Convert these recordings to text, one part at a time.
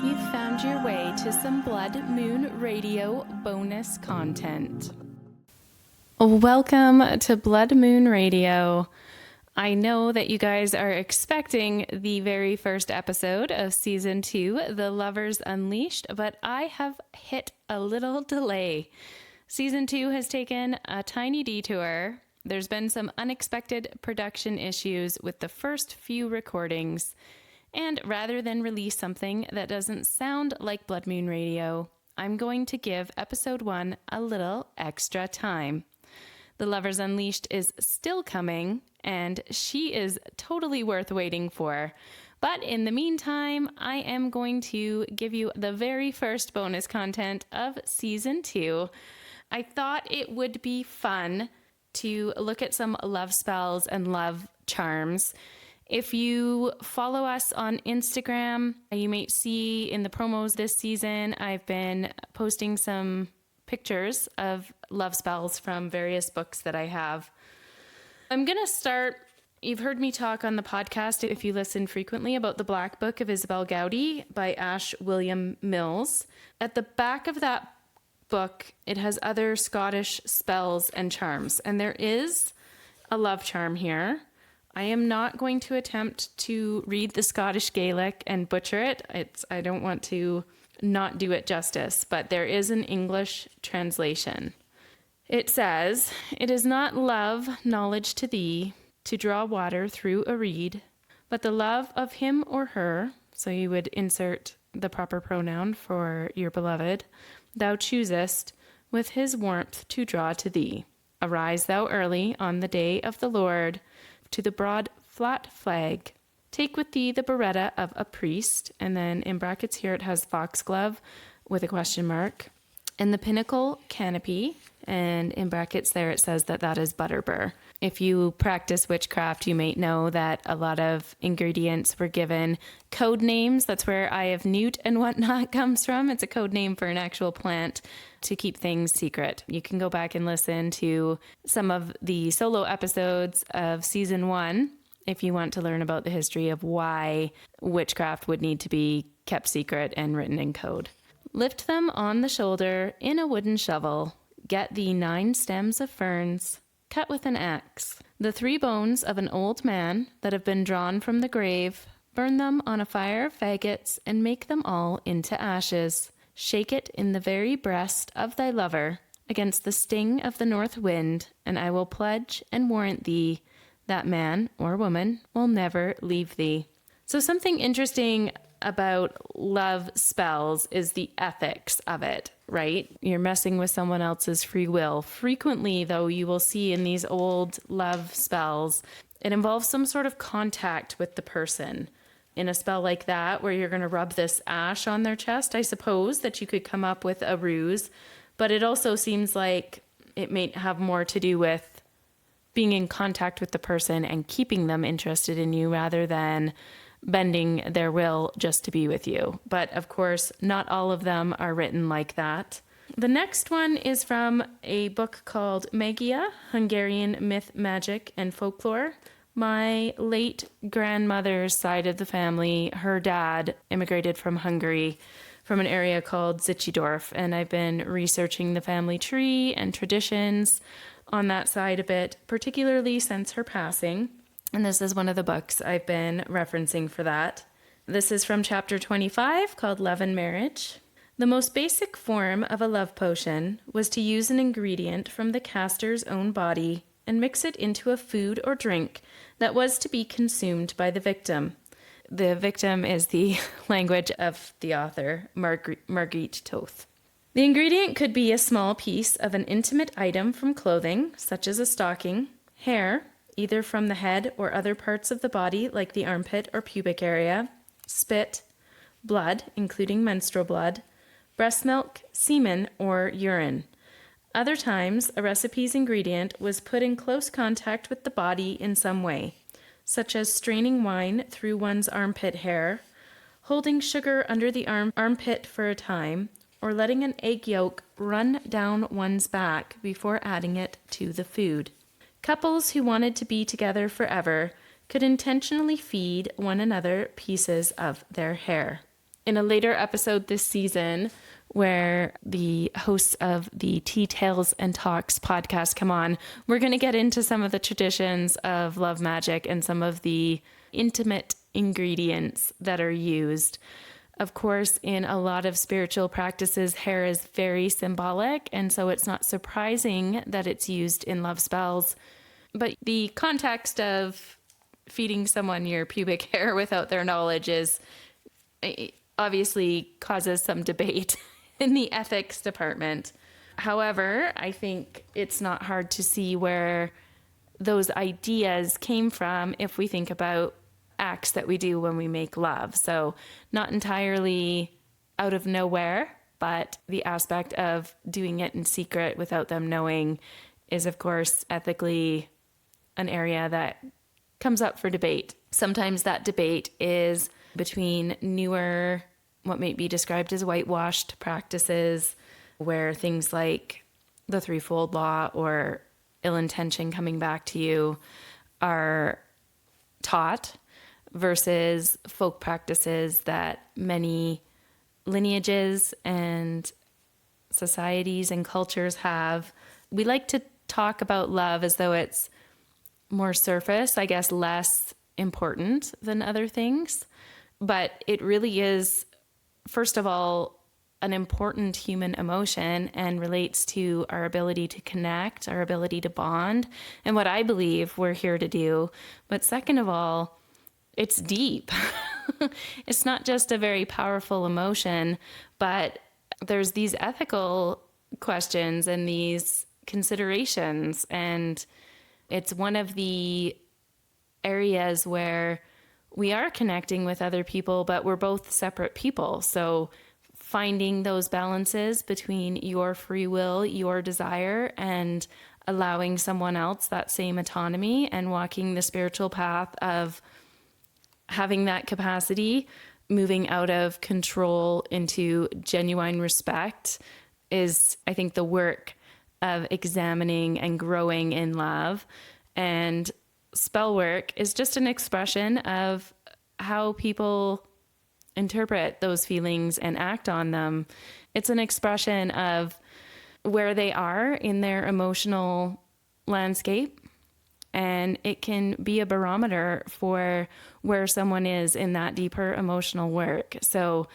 You've found your way to some Blood Moon Radio bonus content. Welcome to Blood Moon Radio. I know that you guys are expecting the very first episode of Season 2, The Lovers Unleashed, but I have hit a little delay. Season 2 has taken a tiny detour. There's been some unexpected production issues with the first few recordings. And rather than release something that doesn't sound like Blood Moon Radio, I'm going to give episode 1 a little extra time. The Lovers Unleashed is still coming, and she is totally worth waiting for. But in the meantime, I am going to give you the very first bonus content of season 2. I thought it would be fun to look at some love spells and love charms. If you follow us on Instagram, you might see in the promos this season, I've been posting some pictures of love spells from various books that I have. I'm going to start, you've heard me talk on the podcast, if you listen frequently, about the Black Book of Isabel Gowdy by Ash William Mills. At the back of that book, it has other Scottish spells and charms, and there is a love charm here. I am not going to attempt to read the Scottish Gaelic and butcher it. I don't want to not do it justice, but there is an English translation. It says, "It is not love, knowledge to thee, to draw water through a reed, but the love of him or her," so you would insert the proper pronoun for your beloved, "thou choosest, with his warmth to draw to thee. Arise thou early on the day of the Lord, to the broad flat flag. Take with thee the biretta of a priest," and then in brackets here it has foxglove with a question mark, "and the pinnacle canopy," and in brackets there it says that is butterbur. If you practice witchcraft, you might know that a lot of ingredients were given code names. That's where Eye of Newt and whatnot comes from. It's a code name for an actual plant to keep things secret. You can go back and listen to some of the solo episodes of season 1 if you want to learn about the history of why witchcraft would need to be kept secret and written in code. "Lift them on the shoulder in a wooden shovel. Get thee 9 stems of ferns, cut with an axe. The 3 bones of an old man that have been drawn from the grave. Burn them on a fire of faggots and make them all into ashes. Shake it in the very breast of thy lover against the sting of the north wind, and I will pledge and warrant thee that man or woman will never leave thee." So something interesting about love spells is the ethics of it, right? You're messing with someone else's free will. Frequently, though, you will see in these old love spells, it involves some sort of contact with the person. In a spell like that, where you're going to rub this ash on their chest, I suppose that you could come up with a ruse, but it also seems like it may have more to do with being in contact with the person and keeping them interested in you rather than bending their will just to be with you. But of course, not all of them are written like that. The next one is from a book called Magia, Hungarian Myth, Magic, and Folklore. My late grandmother's side of the family, her dad immigrated from Hungary, from an area called Zichdorf, and I've been researching the family tree and traditions on that side a bit, particularly since her passing. And this is one of the books I've been referencing for that. This is from chapter 25 called Love and Marriage. "The most basic form of a love potion was to use an ingredient from the caster's own body and mix it into a food or drink that was to be consumed by the victim." The victim is the language of the author, Margriet Toth. "The ingredient could be a small piece of an intimate item from clothing, such as a stocking, hair, either from the head or other parts of the body like the armpit or pubic area, spit, blood, including menstrual blood, breast milk, semen, or urine. Other times, a recipe's ingredient was put in close contact with the body in some way, such as straining wine through one's armpit hair, holding sugar under the armpit for a time, or letting an egg yolk run down one's back before adding it to the food. Couples who wanted to be together forever could intentionally feed one another pieces of their hair. in a later episode this season, where the hosts of the Tea Tales and Talks podcast come on, we're going to get into some of the traditions of love magic and some of the intimate ingredients that are used. Of course, in a lot of spiritual practices, hair is very symbolic, and so it's not surprising that it's used in love spells. But the context of feeding someone your pubic hair without their knowledge is obviously causes some debate in the ethics department. However, I think it's not hard to see where those ideas came from if we think about acts that we do when we make love. So not entirely out of nowhere, but the aspect of doing it in secret without them knowing is, of course, ethically an area that comes up for debate. Sometimes that debate is between newer, what might be described as whitewashed practices, where things like the threefold law or ill intention coming back to you are taught, versus folk practices that many lineages and societies and cultures have. We like to talk about love as though it's more surface, I guess less important than other things. But it really is, first of all, an important human emotion and relates to our ability to connect, our ability to bond, and what I believe we're here to do. But second of all, it's deep. It's not just a very powerful emotion, but there's these ethical questions and these considerations. And it's one of the areas where we are connecting with other people, but we're both separate people. So finding those balances between your free will, your desire, and allowing someone else that same autonomy and walking the spiritual path of having that capacity, moving out of control into genuine respect is, I think, the work of examining and growing in love. And spell work is just an expression of how people interpret those feelings and act on them. It's an expression of where they are in their emotional landscape. And it can be a barometer for where someone is in that deeper emotional work. So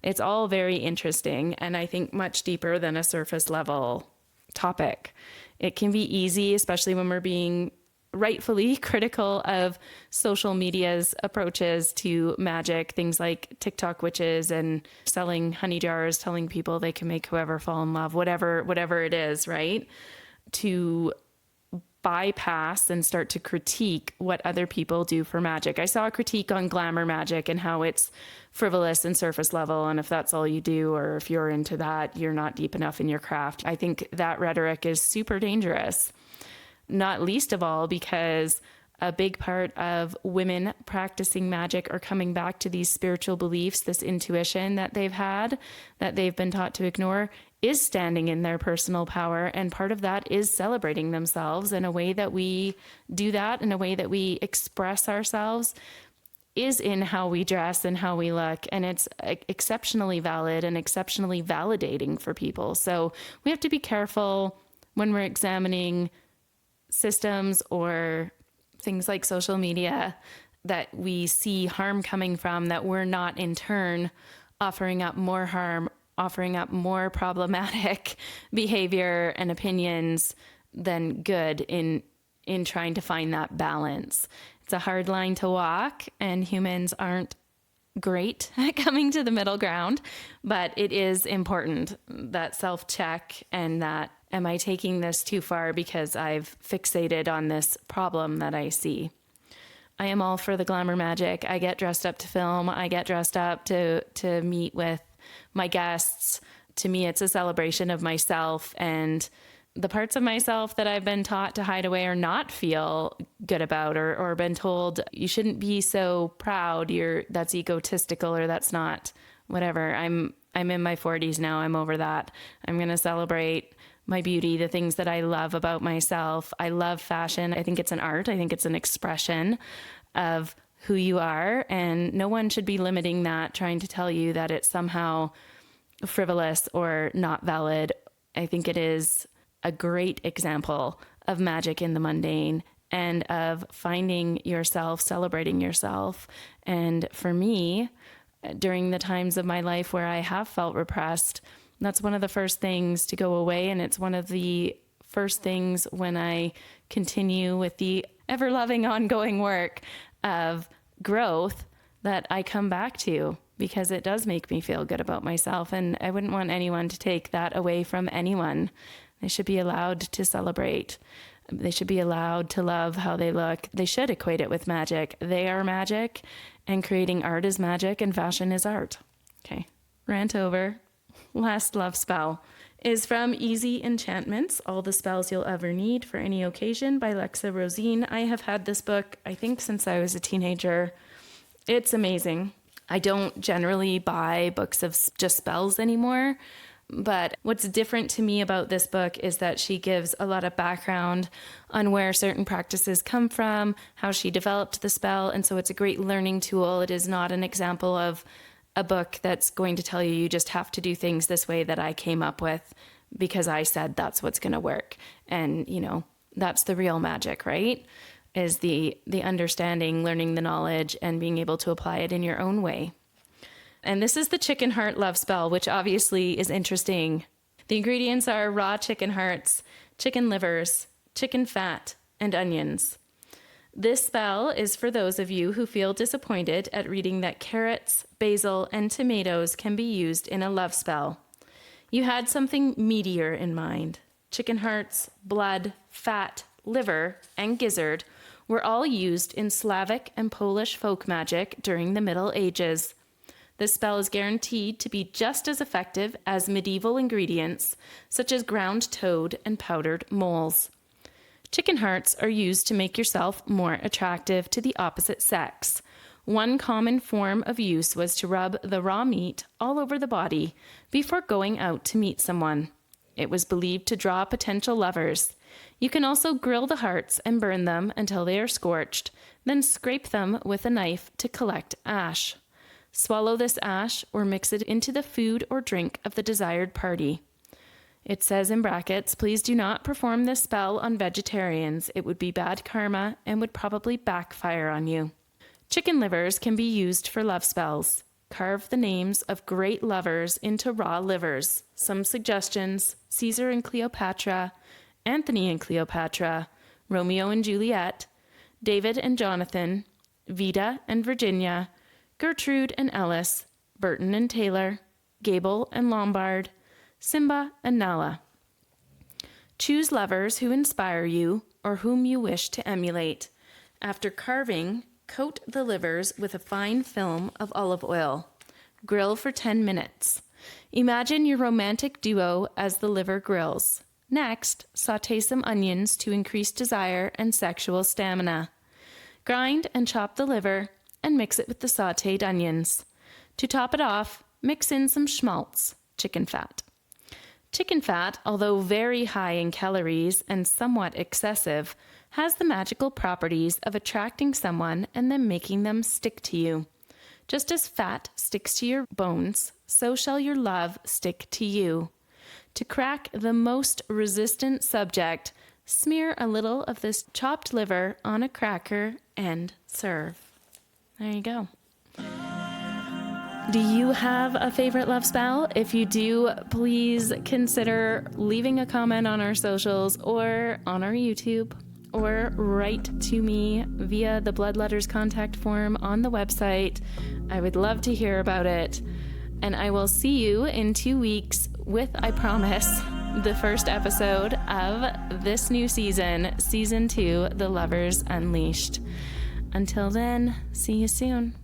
it's all very interesting, and I think much deeper than a surface level topic. It can be easy, especially when we're being rightfully critical of social media's approaches to magic, things like TikTok witches and selling honey jars, telling people they can make whoever fall in love, whatever it is, right? To bypass and start to critique what other people do for magic. I saw a critique on glamour magic and how it's frivolous and surface level, and if that's all you do, or if you're into that, you're not deep enough in your craft. I think that rhetoric is super dangerous, not least of all because a big part of women practicing magic are coming back to these spiritual beliefs, this intuition that they've had, that they've been taught to ignore, is standing in their personal power. And part of that is celebrating themselves. In a way that we do that, in a way that we express ourselves, is in how we dress and how we look. And it's exceptionally valid and exceptionally validating for people. So we have to be careful when we're examining systems or things like social media that we see harm coming from, that we're not in turn offering up more harm, offering up more problematic behavior and opinions than good in trying to find that balance. It's a hard line to walk, and humans aren't great at coming to the middle ground, but it is important, that self-check and that, am I taking this too far because I've fixated on this problem that I see? I am all for the glamour magic. I get dressed up to film. I get dressed up to meet with my guests. To me, it's a celebration of myself and the parts of myself that I've been taught to hide away or not feel good about, or been told you shouldn't be so proud, that's egotistical, or that's not whatever. I'm in my 40s now. I'm over that. I'm going to celebrate my beauty, the things that I love about myself. I love fashion. I think it's an art. I think it's an expression of who you are, and no one should be limiting that, trying to tell you that it's somehow frivolous or not valid. I think it is a great example of magic in the mundane and of finding yourself, celebrating yourself. And for me, during the times of my life where I have felt repressed, that's one of the first things to go away. And it's one of the first things when I continue with the ever-loving ongoing work of growth that I come back to, because it does make me feel good about myself. And I wouldn't want anyone to take that away from anyone. They should be allowed to celebrate. They should be allowed to love how they look. They should equate it with magic. They are magic, and creating art is magic, and fashion is art. Okay, rant over. Last love spell is from Easy Enchantments, All the Spells You'll Ever Need for Any Occasion by Lexa Rosine. I have had this book, I think, since I was a teenager. It's amazing. I don't generally buy books of just spells anymore, but what's different to me about this book is that she gives a lot of background on where certain practices come from, how she developed the spell, and so it's a great learning tool. It is not an example of a book that's going to tell you you just have to do things this way that I came up with because I said that's what's going to work. And, you know, that's the real magic, right? Is the understanding, learning the knowledge, and being able to apply it in your own way. And this is the chicken heart love spell, which obviously is interesting. The ingredients are raw chicken hearts, chicken livers, chicken fat, and onions. This spell is for those of you who feel disappointed at reading that carrots, basil, and tomatoes can be used in a love spell. You had something meatier in mind. Chicken hearts, blood, fat, liver, and gizzard were all used in Slavic and Polish folk magic during the Middle Ages. This spell is guaranteed to be just as effective as medieval ingredients, such as ground toad and powdered moles. Chicken hearts are used to make yourself more attractive to the opposite sex. One common form of use was to rub the raw meat all over the body before going out to meet someone. It was believed to draw potential lovers. You can also grill the hearts and burn them until they are scorched, then scrape them with a knife to collect ash. Swallow this ash or mix it into the food or drink of the desired party. It says in brackets, please do not perform this spell on vegetarians. It would be bad karma and would probably backfire on you. Chicken livers can be used for love spells. Carve the names of great lovers into raw livers. Some suggestions: Caesar and Cleopatra, Anthony and Cleopatra, Romeo and Juliet, David and Jonathan, Vida and Virginia, Gertrude and Ellis, Burton and Taylor, Gable and Lombard, Simba and Nala. Choose lovers who inspire you or whom you wish to emulate. After carving, coat the livers with a fine film of olive oil. Grill for 10 minutes. Imagine your romantic duo as the liver grills. Next, sauté some onions to increase desire and sexual stamina. Grind and chop the liver and mix it with the sautéed onions. To top it off, mix in some schmaltz, chicken fat. Chicken fat, although very high in calories and somewhat excessive, has the magical properties of attracting someone and then making them stick to you. Just as fat sticks to your bones, so shall your love stick to you. To crack the most resistant subject, smear a little of this chopped liver on a cracker and serve. There you go. Do you have a favorite love spell? If you do, please consider leaving a comment on our socials or on our YouTube, or write to me via the Blood Letters contact form on the website. I would love to hear about it. And I will see you in 2 weeks with, I promise, the first episode of this new season, Season 2, The Lovers Unleashed. Until then, see you soon.